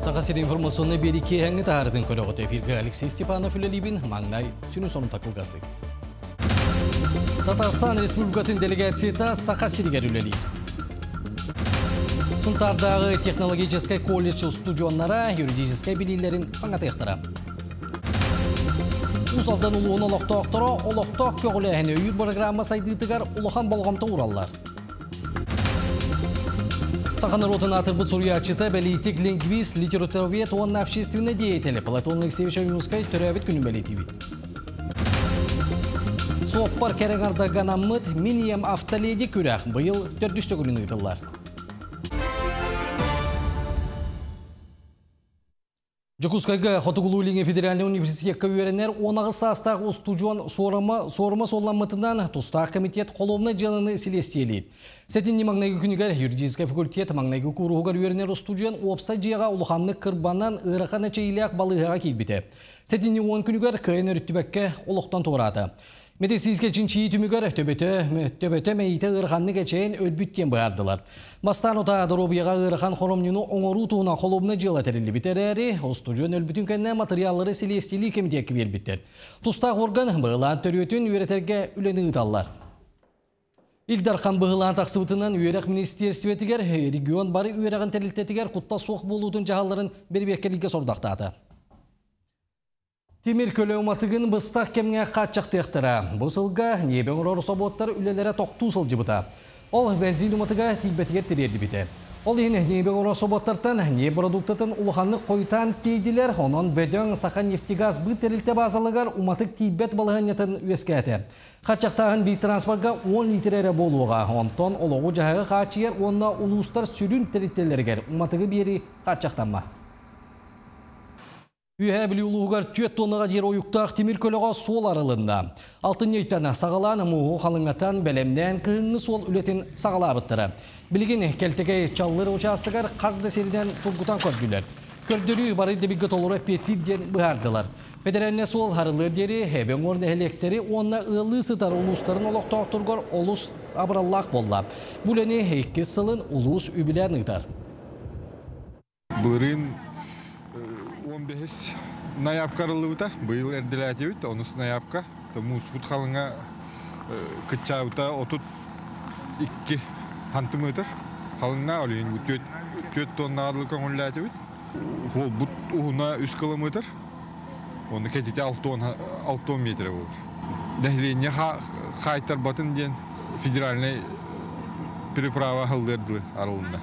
Сақасыр информационный береке әңі тағырдың көріғыт эфирге Алексей Степанов үлелейбін маңнай сүні соны тақылғасы. Татарстан Республикатын делегацията Сақасыргер үлелейді. Сұнтардағы технологическай колледж студионлара юридическай билилерін қаңат ектіра. Усалдан ұлуын олықтақ көғілі әне үйір программа сайдытығар ұлыған болғамта ураллар. Саханыр отын атырбыт сурьячыта бәлейтік лингвист, литературовед, он общественный деятель Платон Алексеевич Аюнскай түрәбіт күнін бәлейтівет. Соқпар кәріңардарған аммыт минием автоледи күрәқ бұйыл 400 күнін ұйтылар. Жокускайга Хотугулулинге федеральный университетке үйеренер 10 састағы студион сорыма солламытынан тұстақ комитет қолуымна жаныны селестиелейді. Сәтін маңнайғы күнігер юридический факультет маңнайғы күріғығар үйеренер студион опса жиға ұлықанны қырбаннан ұрақаны чейліяқ балығыға кейбіті. Сәтін 10 күнігер кайын өріттібәкке ұлықтан тоғырады. Медицинske чинчи түмігер төбөтө мейті ұрғанны кәчейін өлбүттен бұйардылар. Бастан ота дұробияға ұрған хоромнюну оңыру туына қолымны жылы тәрілі бітерәрі, студион өлбүтін кәнне материаллары селестили кемдекі бербіттер. Тұстақ орған бұғылан төрөтін үйретерге үлені ұталар. Илдархан бұғылан тақсыбытынан үйерек министерстветігер регион бары үйереген тәрілтетігер құтта соқ болудың жағаларын берберкеліге сордақтады. Темир көлі ұматығын бұстақ кемге қатшақты ектіра. Бұсылға небен ұрар соботтар үлелері тоқту сыл жібіта. Ол бензин ұматыға тейбетігер терерді біті. Ол ең небен ұрар соботтартан не продуктатын ұлғанны қойтан кейділер, онын бөдің сақан нефтегаз бұд терілті базалығар ұматық тейбет балығанетін өскәті. Қатшақтағын бей транспортға 10 литрері болуға, онтон олығы жағығы қатшығер, онына ұлыстар сүрін терілтелергер, ұматығы бері қатшақтанма. Үйе білі ұлығығар 4 тоннаға дер ойықтақ темір көліға сол арылында. Алтын нөйттен сағалан мұғы қалыңатан бәлемден күйіңі сол үлетін сағала бұттыры. Білген кәлтеге чаллыр участығар қазды серіден тұрғытан көрділер. Көрділі бары дебігі толыры петирден бұғардылар. Педерәне сол арылыр дері, әбен орны әлектері онына ұлы сытар ұлыстарын олықтақ тұрғыр ұлыс абыраллақ болла. Бүлені 2 сылын ұлыс үбілен ұйтар. 15 ноябрь лыта был эрделятевит, он с ноября, тому спут халанга качаута отут 2 сантиметр халанга олин 4 тонна адлыкан улятевит. Ол бут уна 3 километр. Он кетите 6 метр был. Дәхлине хайтар батын ден федеральный переправа халдырды аралында.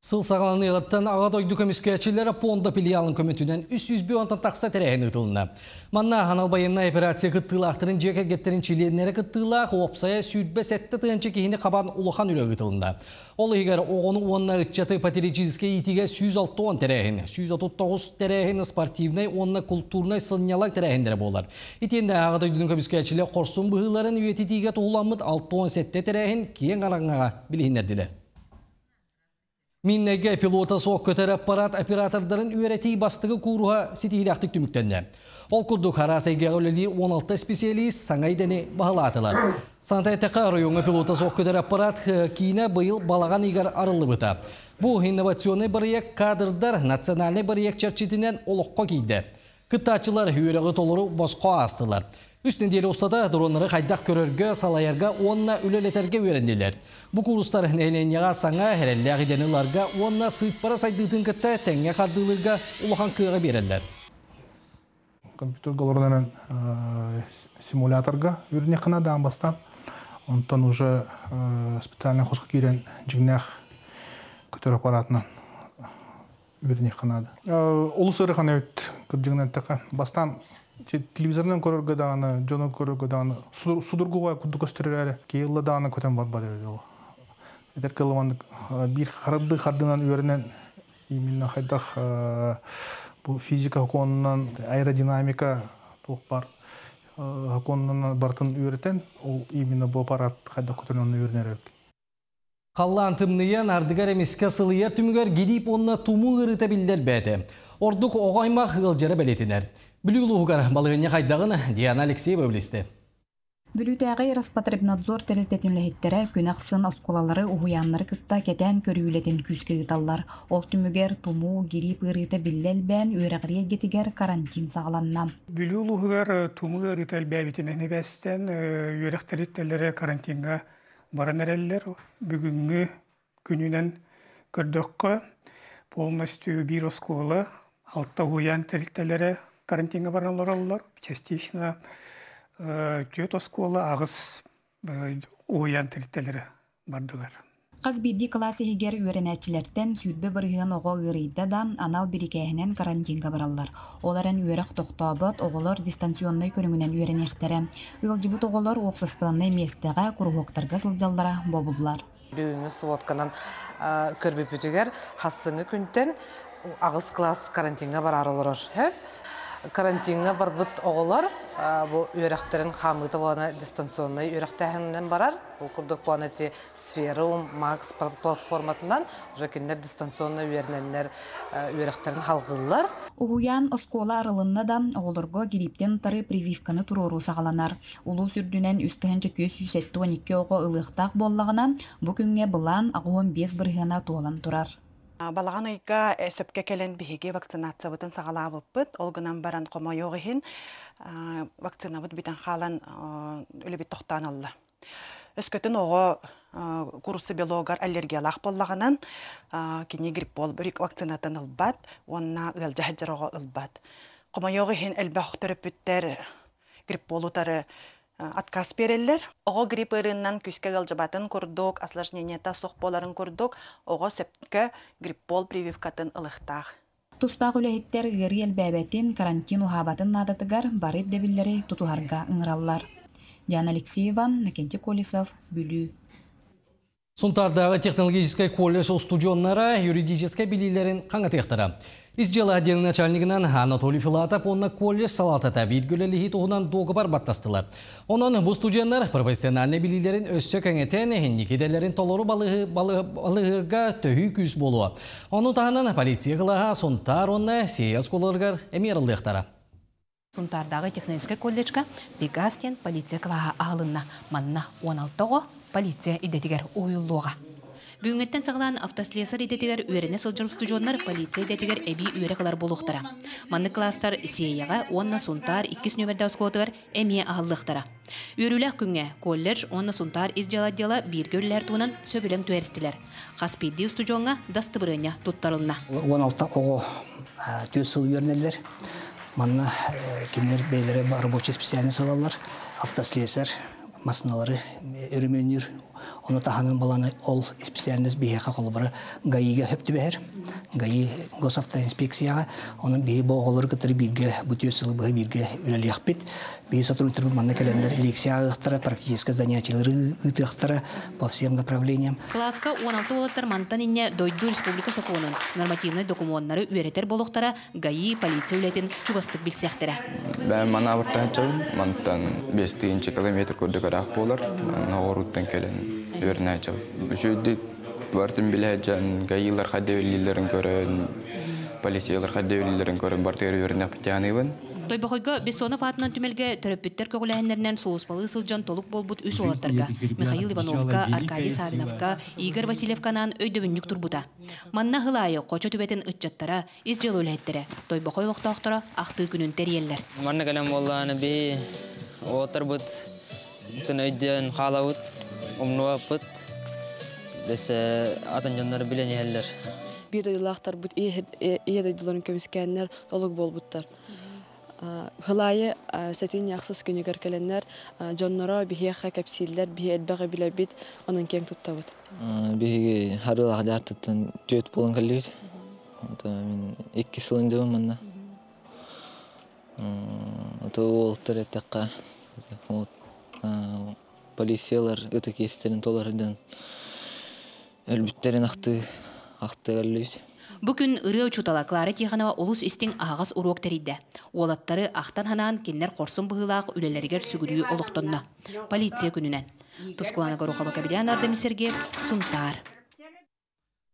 Сыл сағаланы еғаттан ағат ойды көміскәчілері Понда филиалын көметуден 300 бионтан тақса тәрәйін ұтылына. Манна ханалбайынна операция қыттылы ақтырын жекергеттерін чиленері қыттылақ опсая сүйтбе сәтті тұғыншы кейіні қабан ұлыған үлі ұтылында. Ол егер оғының онына ұтчаты патерическе етіге 160 тәрәйін, 139 тәрәйін спортивнай, онына культурнай сылнялақ тәрәйіндері болар. Итенде ағат ойдың көміскәчілі қорсын бұғыларын үйететіге тұғыламыд 617 тәрәйін кейін қараңаға білігіндерділер. Миннеге пилота соқ көтер аппарат оператордарын үйретей бастығы көруға сетейліқтік түміктенді. Ол күрдік харасайға өлелер 16 специалист саңайдені бағылатылар. Сантайтаққа районға пилота соқ көтер аппарат кейіне бұйыл балаған егер арылы бұта. Бұл инновационный проект кадрдар национальный проект чарчетінен олыққа кейді. Күттачылар үйрегі толыру босқа астылар. Үстіндері ұстада дұроныры қайдақ көрерге, салайарға, онына үлелетерге өренділер. Бұ курустар нәйленеға саңа, әрелі ағиденіларға, онына сыйппара сайдығын күтті тәңе қардылырға ұлыған күйіға берелер. Компьютер симуляторға өріне қынадаған бастан. Онтан уже специальный қосқы кейден жігнәқ көтер аппаратынан өріне қынады. Олыс өрі қана өт күрдігінен тәқі. Бастан телевизордан көрөргө даганы, жонун көрөргө даганы, судургуга кудду көстөрөр, кейилла даганы көтөн бар еді. Этер кылымандык бир харады хардынан үйренен именно хайдах бу физика хаконунан аэродинамика тук бар хаконунан бартын үйрөтен, ол именно бу аппарат хайдах көтөнөн үйренер. Қаллан тымныян ардыгар емеске сылыяр түмігер гидип онына туму ұрыта білдер бәді. Ордық оғаймақ ғылжары бәлетінер. Білігілі ұғығар балығыне қайдағын Диана Алексеева білісті. Бүлүтәгәй Роспотребнадзор тәрелтетүнләһеттере күнәксын осколалары уһуяннары кытта кетән көрүлетен күскә гыталлар. Ол түмүгер туму гирип ырыты биллелбән үрәгрие гетигер карантин сагаланна. Бүлүлугар туму ырыты әлбәбитен небестен үрәхтәриттәләре карантинга баранерлер. Бүгүнгү күнүнән көрдөккө полностью бир оскола алта уян тәрелтәләре карантинга баранлар частично түйет оскола ағыз ойан тәріттелері бардылар. Қаз бидді классы егер үйренәтчілерден сүрбе бірген оғы үйрейді да анал бірікәйінен карантинға баралар. Оларын үйрек тоқтабыт оғылар дистанционный көріңінен үйренектері. Үлжібіт оғылар опсыстығынны местіға күрғоқтарға сылжалдара бобылар. Бүгінгі суотканан көрбі бүтігер хассыңы күнтен ағыз класс карантинға барарылыр. Карантинға барбыт оғылар, бұл үйректерін қамыты боланы дистанционный үйректәхінен барар. Бұл күрдік боланы Сферум, Макс платформатынан жүкендер дистанционный үйерненлер үйректерін халғылар. Уғуян оскола арылынна да оғылырға гириптен ұтары прививканы тұрору сағаланар. Улу сүрдінен үстіғінші 212 оғы ылықтақ боллағына бүкінге бұлан ағуын 5 бірғана туалан тұрар. Балаған ойга сөпке келен биһиги вакцинация бутын сагалабып бит, олгынан баран кома йогыхин вакцина бут битен халан үлебит тохтан алла. Өскөтүн ого курсы биологар аллергиялах боллаганан кини грипп бол бирик вакцинатан албат, онна ылжахжарого албат. Кома йогыхин элбах төрөпүттер грипп болутары отказ берелер. Ого грипп ырыннан күскә галжабатын курдук, осложнениета сох боларын курдук, ого сөпкө грипп бол прививкатын ылыктах. Тустақ үләһиттер гыри элбәбәтин карантин ухабатын надатыгар барып дебиллери тутуһарга ыңыраллар. Диана Алексеева, Накенти Колесов, Бүлү. Сунтардағы технологический колледж студионнара юридический билилерин қаңатықтыра. Издел отдел начальнигынан Анатолий Филатов онна колледж салатата билгілі туғынан доғыбар баттастылар. Онын бұл студионнар профессиональный билилерин өссө кәңетен никеделерин толору балығырға төхі күз болуы. Оны тағынан полиция қылаға сунтар онна сейяз колорғар эмерілдіқтара. Сунтардағы технический колледжға Бегастен полиция қылаға ағылынна манна 16-го полиция идетігер ойылуға. Бүгінгеттен сағылан автослесар идетігер өріне сылжыр студионлар полиция идетігер әбі өре қылар болуқтара. Манны кластар сейяға онна сунтар 2 нөмірді өскотығыр әмие ағылдықтара. Өрілік күнге колледж онна сунтар изджаладдела биргөлілер туынан сөбілің төәрістілер. Қаспейді студионға дасты біріне тұттарылына. 16-го төсіл өрнелер. Манна кинер бейлері рабочий специальный салалар, автослесар, масыналары, өріменер. Оны таханын баланы ол специальность бейеқа қолыбыры ГАИге хөпті бәр. ГАИ госавтоинспекцияға, оның бейі боғылыр күтірі бірге, бұты өсілі бұғы бірге үлелі ақпет. Бейі сотруднитер манна кәлендер лекция ағықтыра, практически занятиялары ытықтыра по всем направлениям. Класска 16 олаттар мантан инне Дойду Республика Соконын. Нормативный документары үйретер болуқтара ГАИ полиция үлетін чугастық білсектері. Бән мана авырттан чауын, мантан 5 километр көрдік арақ болар, нағыруттан кәлен. Өрнәҗә. Жүдик бартын биләҗән гаилар хәдәвилләрен көрән, полициялар хәдәвилләрен көрән бартыр өрнәп тяныбын. Тойбахойга Бессонов атынан түмелге төрөппүттер көгөләһеннәреннән суыспалы сылжан толук болбут үс олаттарга. Михаил Ивановка, Аркадий Савиновка, Игорь Васильевканан өйдөбүннүк турбута. Манна хылайы кочо түбетин ытчаттара, изжел үләттәре. Тойбахой лохтактара ахты күнүн терьелләр. Манна калам болланы би отырбыт төнөйдән халавыт умнуапыт десе атанжандар билен яллар. Bir dayılaxtar bu iyi dayıların kömüskənlər toluk bolbutlar. Hılayı setin yaxsız günüger kelenler jonlara bihiyaqa kapsiller bihi elbağa bilabit onun keng tuttabıt. Bihi harılağa jartıtın töt bolun kalıydı. Min 2 sılındabım manna. Ото олтар этаққа полициялар өтө кестерин толардан өлбүттерин акты галлыйт. Бүкүн ырыө чутала Клара Тиханова улус истин агас уруок теридде. Олаттары ахтан ханан кеннер корсун быгылаак үлелергер сүгүрүү олуктонно. Полиция күнүнен. Тускулана Горохова Кабирян Ардемир Сергеев, Сунтар.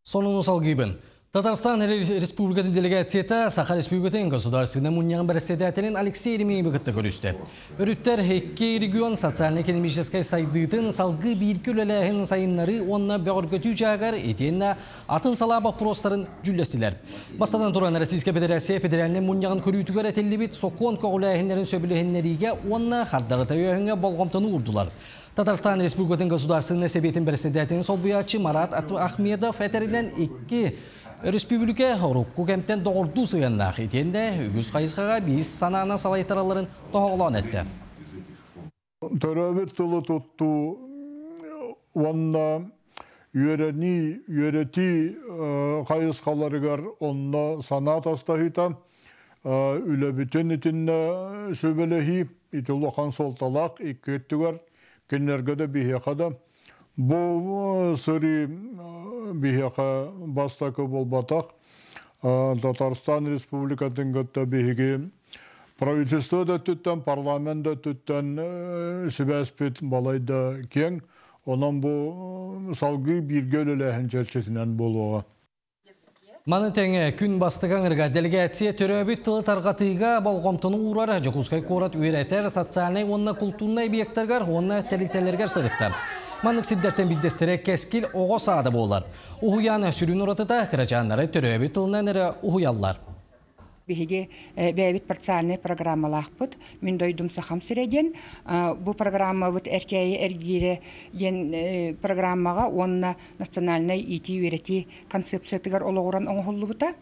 Сонун усал гибен. Татарстан Республикатын делегацияты Саха Республикатын государственным униян председателин Алексей Еремеевичті көрісті. Өріттер Хекке регион социально-экономической сайдытын салгы бір күлеләхін сайынлары онна бәғыргөтü жағар етенна атын салабақ простарын жүллестілер. Бастадан тұран Российская Федерация федеральный униян көрүйтігер әтелі сокон көғіләхінлерін сөбіліхінлеріге онна хардарыта өйіңе болғамтыны урдулар. Татарстан Республикатын государственный советин председателин Солбуячы Марат Ахмедов әтерінен 2 Республика Рукку кемтен доғырду сығаннақ етенде үгіз қайысқаға бейіс санағына салайтараларын тоғылан әтті. Төрәбет тұлы тұтту, онна үйреті қайысқаларығар онна санат астағыта, үләбітен етінне сөбелехи, итулуқан солталақ, иккеттігар, кеннергеді бейеқада. Бұл сыры бейеқа бастақы болбатақ. Татарстан Республикатын ғытта бейге правительство да түттен, парламент да түттен сөбәспет балайда кен. Онан бұл салғы біргел әләхін жәлчетінен болуға. Маны тәңе күн бастыған ұрға делегация төрөбіт тылы тарғатыға болғымтыны ұрар Жакускай корат үйретер социальный онна культурный объекттергар, онна тәліктелергер сығытты. Манық сиддерттен білдестерек кәскіл оғы сады болар. Ухуяны сүрін ұратыда қырачанлары төрөбіт тылынан әрі ухуяллар. Биһиги бәбит социальный программалах бут мен дойдум сахам сиреден бу программа бут эркәй эргире ден программага онна национальный ити үйрети концепциятыгар ологоран оңголлу бута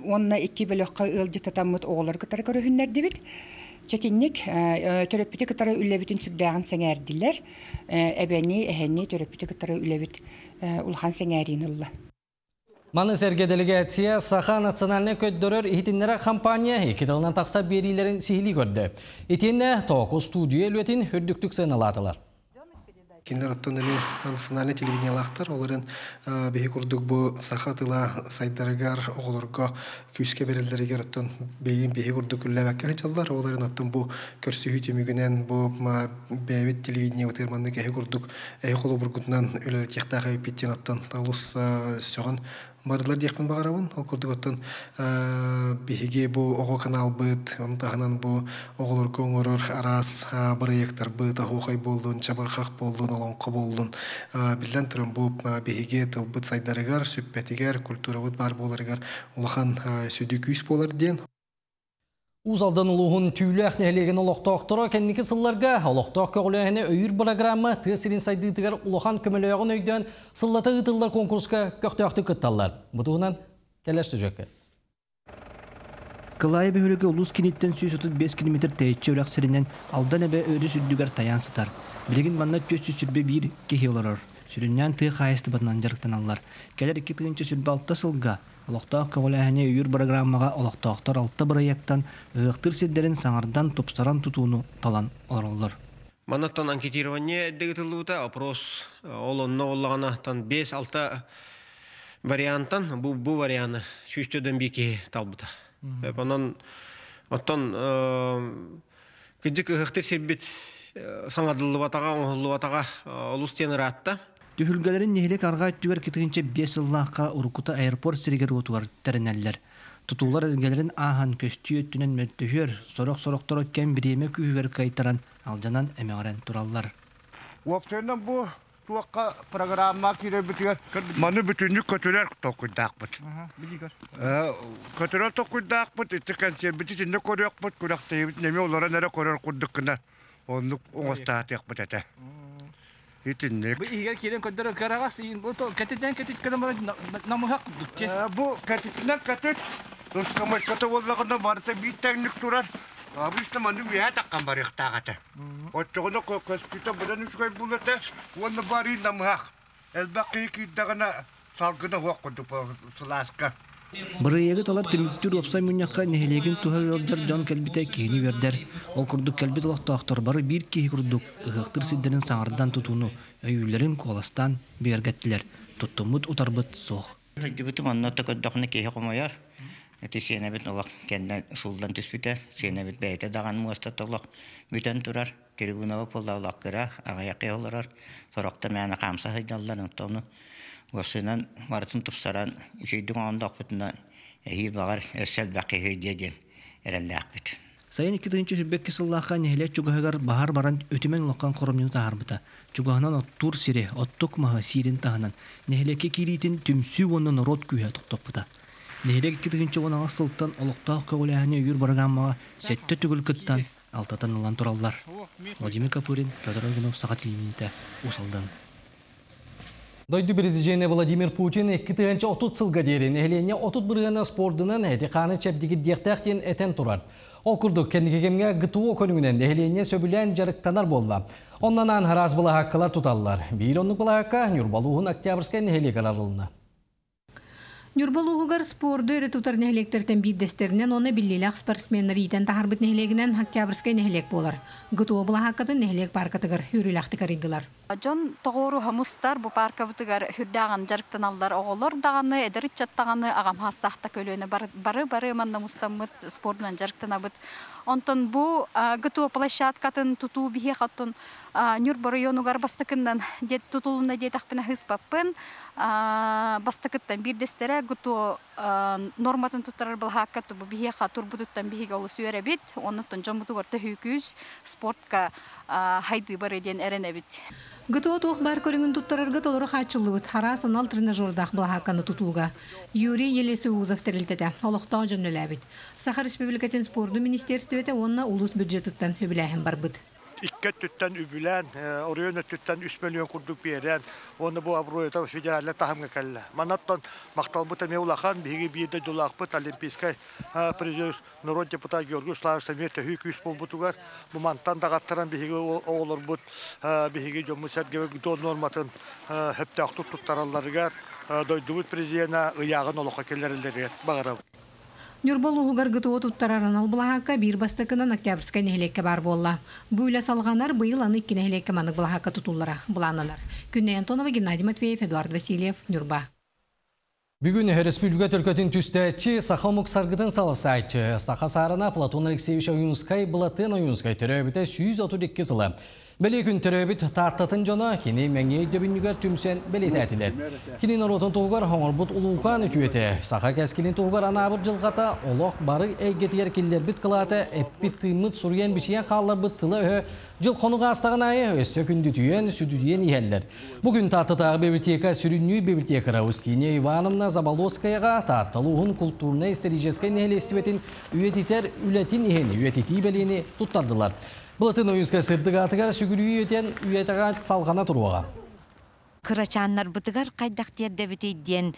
онна 2 бөлөккө ылжы татаммыт оголор кытары көрүннөр дебит чекинник төрөпүтү кытары үлебитин сүрдөгөн сеңердилер эбени эхени төрөпүтү кытары үлебит улхан сеңерин ылла. Маны сәрге делегация Саха национальный көддөрөр ихтиннері компания екетілінен тақса берилерін сихили көрді. Етенне тоғы студия өлетін үрдіктік сыналатылар. Кинер оттон эле национальный телевидениялахтар оларын беги курдук бу сахатыла сайдарыгар оголорго күскө берилдеригер оттон беги курдук үллебекке хачаллар оларын оттон бу көрсөһү төмүгүнен бу бебит телевидение өтөрманды кеги курдук колу бургутунан үлеле техтага биттен оттон талус сөгөн бардылар дияқпен бағарабын, ол көрдік оттан бейге бұл оғы канал бұд, онтағынан бұл оғылыр көңірір арас проекттар бұд, оғай болдың, чабырқақ болдың, олонқы болдың. Білден түрін бұл бейге тұл бұд сайдарығар, сөппәтігер, культура бұд бар боларығар, олақан сөйді күйіс болар ден. Узалдан улуғын түйілі әқнәлеген олықтақтыра кәннекі сылларға олықтақ көғіліғіне өйір программа тесірін сайдығытығар улуған көміліғын өйден сыллаты ғытылдар конкурсқа көқтіяқты күтталар. Бұтығынан кәләш түжекке. Кылайы бөхірігі ұлыс кенеттен 135 км тәйітші өрәқ сірінен алдан әбі өрі сүрдігер таян сытар. Білеген манна төсі сүрбе бір кехе оларар. Сүріннен тұғы қайысты батынан жарықтан алар. Кәлер 2 тығыншы сүрбе алта сылға. Олықтақ көғіләхіне үйір программаға олықтақтар 6 проекттан ұйықтыр седдерін саңардан топсаран тұтуыны талан оралылар. Манаттан анкетирование дегітілуіті опрос олонны олағана 5-6 варианттан бұл варианы сүйістөден беке талбыта. Оттан күдік ұйықтыр сербет саңадылы батаға, оңғылы батаға олыс тені ратта. Түхілгелерін нехелек арға өттігер кетігінші 5 жыллаққа Урукута аэропорт сірігер отуар тәрінәлілер. Тұтулар әлгелерін ахан көсті өттінен мөлтігер, сорақ-сорақтары кән біреме күйігер кайтаран алжанан әмеғаран тұраллар. Уапсайынан бұл туаққа программа кере бітігер, маны бүтінік көтірер тоқыдақ бұд. Көтірер тоқыдақ бұд, етті кәнсер бітітінде көрек бұд, көректі ебіт неме оларын әрі көрер күрдіккіна, оны оңыстағатек бұд әті. Итинник. Бу игер кирен көндөрө карагас, бу катеттен катет кадамар намыхак дукче. Бу катеттен катет. Доскамай ката боллагында барта биттеңник турар. Абышта манды бия таккан бар ихтагата. Оттогоно көспүтө будан үскөй булата. Онда бари намыхак. Элбакы киддагана салгына хуаккыды суласка. Бұрыйегі талар түміктер опсай мұньяққа нехелеген тұхағылдар жан кәлбіті кейіні вердер. Ол күрдік кәлбіт олақтақтар бары бір кейі күрдік ұғықтыр сиддерін саңардан тұтуыны өйілерін қоластан бергеттілер. Тұттымыд ұтарбыт соқ. Жүбітім аннатта көддіқыны кейі қомайар. Әті сенәбет олақ кәнді сұлдан түспітер. Сенәбет бәйті даған мұғыстат олақ бүтен тұрар. Трибунава полда олақ кіра, ағаяқи оларар. Сорақта мәні қамса хайдалар. Осынан мартын тупсаран жүйдің оңдақ бұтына бағар әсәл бақиғы деден әрәлі ақпет. Сайын 2-нче сүрбекке сыллаққа нәхелет чугағығар бағар баран өтімен ұлаққан қорымнен тағарбыта. Чугағынан оттур сире, оттук маға сирен тағынан, нәхелекке киритін түмсі онын рот күйе тұқтықпыта. Нәхелек 2-нче онаңа сылттан олықтақ көғіләхіне үйір барған маға сәтті түгіл күттан алтатан ұлан тұраллар. Владимир Капурин, Петр Огунов, Сағат Лиминита, Усалдан. Дойду президенті Владимир Путин 2-30 сылға дерін әхлене 31 спордынан әдіқаны чәпдегі дектәқтен әтен тұрар. Ол күрдік кәндігемге ғытуы көнігінен әхлене сөбілен жарықтанар болла. Оннан анғараз бұла хаққылар тұталылар. Бейір онық бұла хаққа Нюрбалуғын Октябрьскай нәхелек арарылына. Нюрбалуғығар спорды өрі тұтар нәхелектерден биддестерінен оны біллелек спортсменнер ейтен тағарбыт нәхеlegінен Октябрьскай нәхелек болар. Ғытуы бұла хаққатын нәхелек паркатығыр үріләқтікар идылар. Жон тоғыру хамустар бұ паркавытығар хүрдәған жарықтан алдар оғылыр дағаны, әдіріт жаттағаны ағам хастақта көлөні бары манна мұстамыт спордынан жарықтан абыт. Онтын бұ ғытуы площадкатын тұту бихе қаттын Нюрбары йонугар бастықыннан тұтылына дет ақпына хыспаппын. Бастықыттан бірдестері ғытуы норматын тұттарар бұл хаққаты бұ бихе қаттыр бұдыттан бихеге олы сүйер әбет. Онықтан жон бұтығар төхүйкіз спортқа хайды бар еден әрен әбет. Гытуы тоқ бар көріңін тұттарарға толыры қачылы бұд, хара санал тренажердақ бұл хаққаны тұтулға. Юрий Елесі Уызов тәрілтеді, олықтау жөнілі әбет. Сахар Республикатын спорду министерстветі онына ұлыс бюджеттіттен өбіләхін бар бұд. İkket tütten übülen, oraya tütten 3 milyon kurduk bir yeren, onu bu Avrupa federalle tahımga kelle. Manattan maktal bu temi ulakan bir de dolak bu Olimpiskay prezident Narod deputat Georgiy Slavstamiyete hüküs bol butugar. Bu mantan dağıttıran bir olur bu bir jomuset gibi don normatın hep taqtut tuttarallarıgar. Doydubut prezidentna ıyağın oluqa kellerleri bağırab. Нюрбалуғығар ғытуы тұттарарын албылағаққа бір бастықынан Октябрьскай нәхелекке бар болла. Бұйла салғанар бұйыл аны 2 нәхелекке манық бұлағаққа тұтулара бұланылар. Күнне Антонова, Геннадий Матвеев, Эдуард Васильев, Нюрба. Бүгін Республика түркетін түстәтші Сахамук сарғытын салысы айтшы. Саха сарына Платон Алексеевич Оюнскай бұлатын Оюнскай түрәбіті 132 сылы. Бәле күн түрәбіт таттатын жона кені мәңе дөбінігер түмсен бәлет әтілер. Кені наротын туғар хоңырбұт ұлуқан үтіеті. Саха кәскелін туғар анабыр жылғата олық бары әйгетігер келдер біт қылаты әппіт тымыт сұрген бішен қалар бұт тылы жыл қонуға астағын айы өсті күнді түйен сүдіден иәлдер. Бүгін таттытағы библиотека сүрінүй библиотекара Устине Ивановна Заболоскаяға таттылуғын культурна историческай нәхелестібетін үйетитер үләтін ихені үйетити бәлені тұттардылар. Бұлатын ойынсқа сырдыға атығар сүгілі өтен үйетіға салғана тұруға. Кырачаннар бытыгар кайдак тердебити ден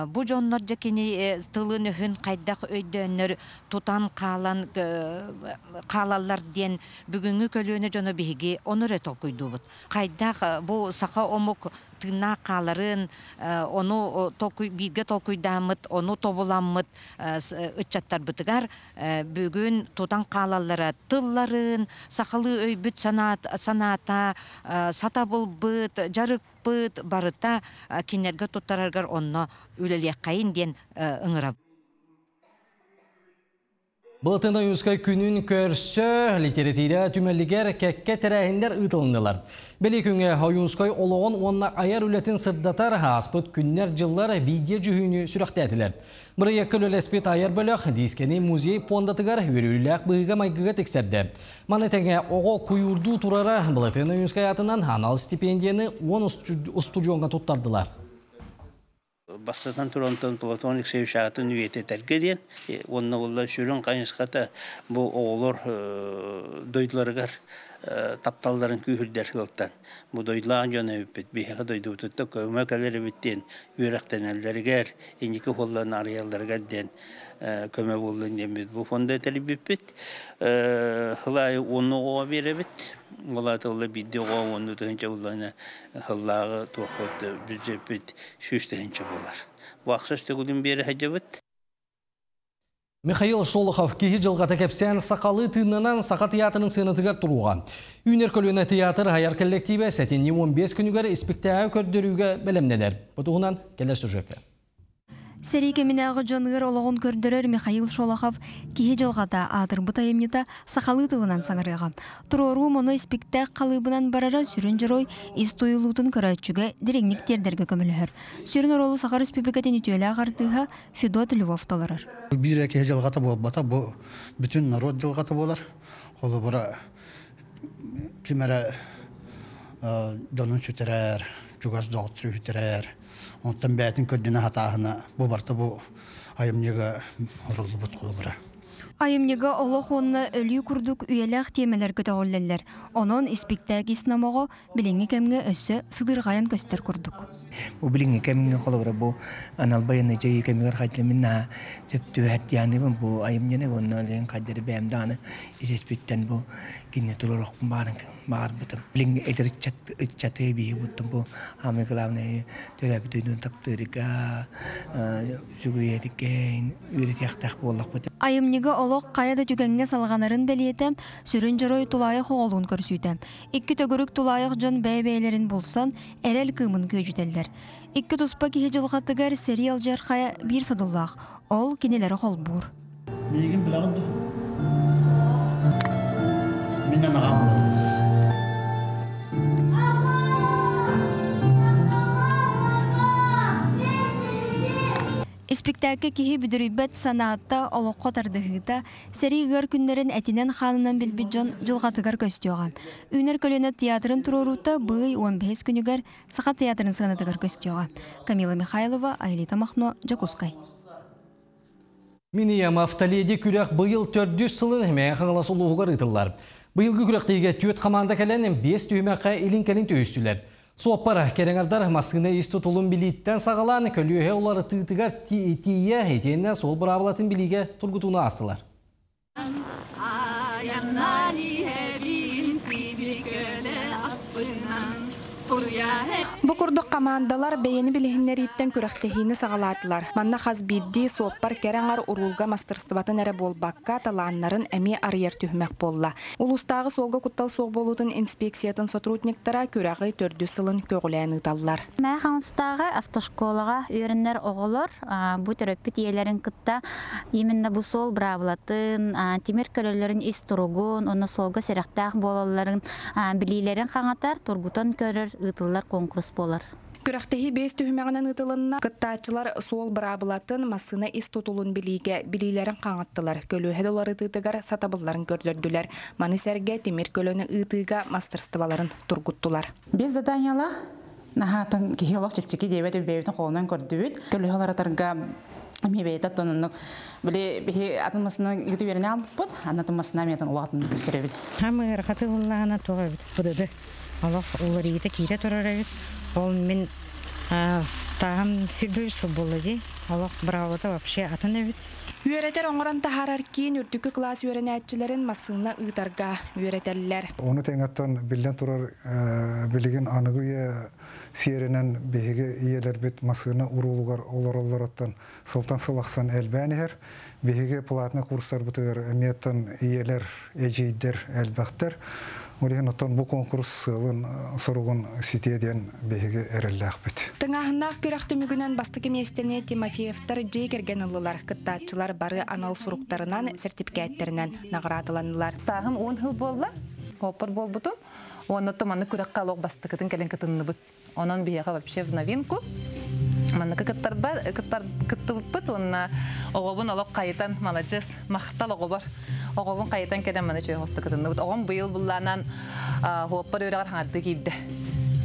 бу жоннор жакини тылын өһүн кайдак өйдөннөр тутан калаллар ден бүгүнгү көлөнө жоно биги онуре толкуйдубут. Кайдак бу сака омук тына каларын ону толкуй бирге толкуйдамыт, ону тобуламыт ычаттар бытыгар бүгүн тутан калаллара тылларын сакалы өйбүт саната сата болбыт жарык барыта кинерге туттараргар онно үлелек кайын ден ыңырап. Бұлтын ойынскай күнін көрсі литература түмәлігер кәкке тәрәхіндер ұтылындылар. Бәлі күнге ойынскай олығын онна аяр үлетін сырдатар аспыт күннер жыллар видео жүхіні сүріқтәтілер. Бірі екіл өлеспет аяр бөліқ дискені музей пондатығар өріліләк бұғыға майгыға тексерді. Маны тәңе оғы құйырду тұрара бұлтын ойынскай атынан анал стипендияны 10 устудионға тұттардылар. Бастатан Торонтон Платон Алексеевич атын үйеті тәргеден, онына олар шүрін қайынсқата бұл оғылыр дойдыларығар тапталдарын күйірдер қылықтан. Бұл дойдылаған жөне өппет, бейхеға дойды ұтытты көмі кәлері біттен, үйрақтен әлдерігер, енекі қолдан арыялдырғар ден көмі болдың дембет. Бұл фонда әтелі біппет, қылай оны оға беребет. Олаты олы бидді оға оны тұхынша оланы қыллағы туақпетті бүзепет шүштігінші болар. Вақсышты күлін бері әжебет. Михаил Шолохов кейі жылғаты кәпсен сақалы тынынан сақа театрын сынытығар тұруға. Үйнер көліні театр аяр коллективі сәтенне 15 күнігер спектакль көрдіруге бәлемнедер. Бұтығынан келер сюжетке. Сәрейке мінәғы жонығыр олығын көрдірер Михаил Шолохов кихе жылғата атырбыт айымнета сақалы тылынан саңырыға. Тұрору мұны спектак қалыбынан барара сүрін жырой истойылутын көрәтчіге дереңнік тердерге көмілігір. Сүрін оролы Сақар Республикатын үтелі ағартыға Федот Львов таларыр. Бір кихе жылғата болбата, бұл бүтін народ жылғата болар. Қолы бұра кемері жонын сүтерер, жүгаз доғытры үтерер. Онтан бәтін көддіні хатағына бұл барты бұл айымнеға ұрылы бұт қолы бұра. Айымнеға олық онына өлі күрдік үйеләқ темелер көті ғоллелер. Оның іспектәк існамығы біліңі кәмге өссі сыдырғайын көстер күрдік. Бұл біліңі кәмге қолы бұра бұл аналбайыны жайы кәмгер қайтылымына сөпті әттияны бұл айымнене оның әлен қайдары бәмданы есеспеттен бұл кенне тұрыр оқпын бағар бұтым. Біліңі әдір үтчаты бейі бұттым бұл хамы қылауны төрәбітудің таптырыға сүгіретікен үйретіяқтақ болақ бұтым. Айымнеға олық қаяда түгенге салғанарын бәлиетем, сүрін жырой тулайық оғылуын көрсүйтем. Икки төгірік тулайық жон бәй-бәйлерін болсан, әрәл кымын көжүтелдер. Икки туспа кихе жылғаттығар сәрі алжар қая бір садуллақ, ол кенелері қол бұр. Мегін білағынды. Менен ағам болды. Спектакль кихи бүдірібет санаатта олыққа тардығыта сәрі ғыр күндерін әтінен қанынан білбіджон жылғатығар көстеуға. Үйнер көлені театрын тұрурута бұй 15 күнігер сақат театрын сығанатығар көстеуға. Камила Михайлова, Айлита Махно, Джакускай. Миниям автоледи күрек бұйыл 400 сылын мәң қаңыласы ұлуғығар ұтылар. Бұйылғы күректегі түйет қаманда кәләнен 5 түймәққа илін-кәлін түйістілер. Суаппара кереңардар масқына исту тұлын білеттен сағалан көліе олары тұйтығар тие етенне сол бір абылатын біліге тұрғытуына астылар. Бұқұрдық командалар бәйені білігінер еттен күрәқтехіні сағалатылар. Манна қазбидді суаппар кереңар урулға мастырстыбатын әрі болбаққа таланнарын әме арьер түхмәк болла. Улустағы солға құттал соқ болудың инспекциятын сотрудниктара күрәғі 400 сылын көгіләні таллар. Мәй қаңыстағы автошколаға үйрінер оғылыр. Бұ түрөппіт иелерін күтті еменді бұ сол бравлатын, темір көлілерін истұрығын, оны солға серақтақ болаларын білейлерін қаңатар, тұрғытын көрір, ұтылар конкурс болар. Күрәқтехи 5 түхмәғінен ұтылынна кыттачылар сол бұрабылатын масына ис тұтылын білейге білейлерін қаңаттылар. Көлөһед олар ұтығар сатабыларын көрдірділер. Манисәрге темір көлөні ұтыға мастырстыбаларын тұрғыттылар. Без заданиялар нахатын кихилок чепчеки дебет бебетин қолынан көрдүбүт. Көлөһө олар мебейт аттанын биле бихи атылмасына гитү берене алып, анатылмасына метен уатын көстөрөбүт. Хамы рахаты уллана тоғабыт. Будыды. Аллах уларыйты кире турарабыт. Ол мен стағым хүлбөйсі болады. Аллах бравода вообще атынабыт. Үйеретер оңыран тахарар кейін үрдікі класс үйеренәтчілерін масына ұйтарға үйеретелілер. Оны тәңаттан білден тұрар білген анығы сиерінен бейге иелер бет масына ұрулығар олар-олараттан сылтан сылақсан әлбәнігер. Бейге платны курстар бұтығыр әметтен иелер, әжейдер, әлбәқтер. Олеген оттан бұл конкурс сылын сұрығын сетеден бейге әрілләқ біт. Тыңағынақ көріқті мүгінен бастығы местене Тимофеевтар жей керген ұлылар, қыттатчылар бары анал сұруқтарынан, сертификаттерінен нағыратыланылар. Стағым 10 жыл болды, опыр бол бұтым. Оны тұманы көріқ қалуқ бастықытын кәлін кітінні бұт. Онын бейеға вообще в новинку. Манныкы кытты бұт, онына оғабын олық қайытан малачыз, мақтал оғабар. Оғабын қайытан кәден маны чөй қосты кітінні бұт. Оғын бұйыл бұлланан хуаппар өріғар хаңады кейді.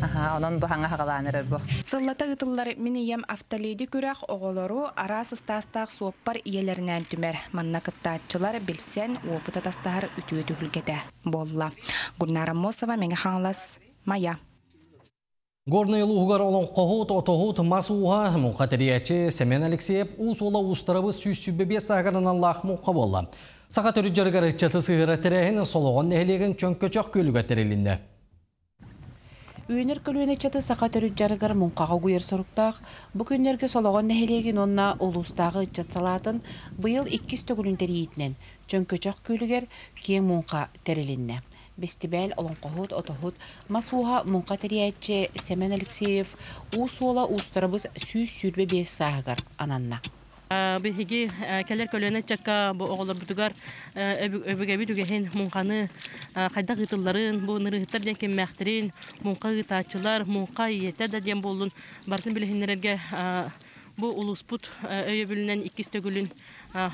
Онын бұл хаңа хағаланырыр бұл. Сыллата ғытылар минием автоледи күрәқ оғылару арас ұстастақ суаппар иелерінен түмер. Манна кыттатчылар білсен опыта тастағыр үтіе түхілгеті болла. Гүлнара Мосова, меңі хаңлас, Мая. Горный лугар олон қоғут, отоғут, масуға, мұқатериячы Семен Алексеев ұсола ұстарабы сүйсібебе сағырынан лақ мұққа болла. Сақат өрі жарғар чаты сығыра тәрәхін солоған нәхілеген чөнкөчақ көлігі тәрелінді. Үйінер көлуіне чаты сақат өрі жарғар мұнқаға көйер сұрықтақ, бұл күндерге солоған нәхілеген онна ұлыстағы чат салатын бұйыл 2 төгіліндері етінен чөнкөчақ көлігер кең мұнқа тәрелінді. Бестибәл олонқохут отохут масуха мунқатерияче Семен Алексеев усуола устарабыз сүйс сүрбе бес сағығар ананна. Биһиги келер көлөнө чакка бу оголор бутугар өбөгөбү дүгехин мунканы кайда гытылларын бу нырыттар ден кеммәхтерин мунка гытачылар мунка иете да ден болун бартын билехиннерге бу улуспут өйөбүлүнөн икистөгүлүн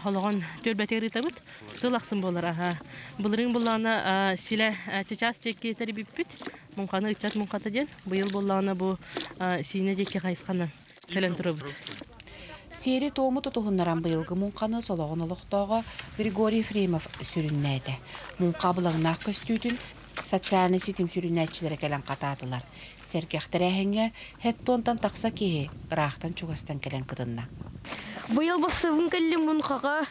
хологон төлбөтери табыт сылаксын болар булырың буллана силе чачас чекки тербиппит мунканы ичат мунката ден быйыл буллана бу сине декке кайскандан келен турабыт. Сери тому тутугуннаран быйылгы мунканы сологон олохтоого Григорий Ефремов сүрүннәйді. Мунка булаңнақ көстүйтін социальный сетим сүрүннәйтчилері келен қатадылар. Сәркәхтәрәхіңе хеттонтан тақса кеге ырақтан чугастан келен кыдынна. Быйыл басывын кәлі мунқаға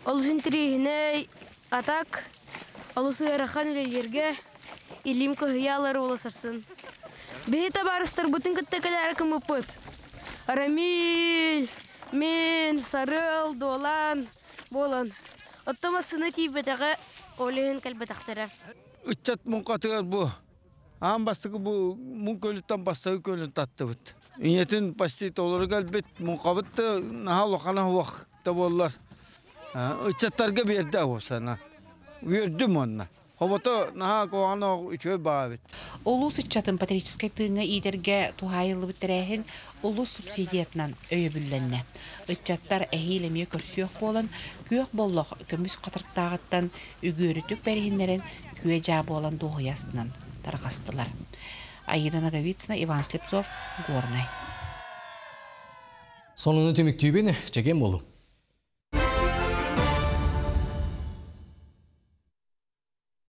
олысын тірейіне атак олысы әрахан үлелерге илим көйялары олысырсын. Бейті барыстар бұтын күттекілі әркім ұпыт. Арамиль, мен, сарыл, долан, болан. Оттамасыны тейбетігі олығын кәлбетақтары. Үтчат мұнқатығар бұл. Ағын бастығы бұл мұн көліттен бастығы көлін татты бұд. Инетін басты толыры кәлбет мұнқабытты наға лоқана уақытта болылар. Үтчаттарға берді осана. Үйердім онына. Хобото наға қоғана үшөй баға бет. Улус үтчатын патрическай тыңы идерге тухайылы бітірәхін улус субсидиятынан өйі бүлленне. Үтчаттар әхейлеме көрсіөк болын, күйек боллық көміс қатырықтағыттан үгөрітік бәрігінлерін күйе жабы olan doğuyasından тарқастылар. Аида Наговицына, Иван Слепцов, Горный. Сонуны төміктүйбені чекен болу.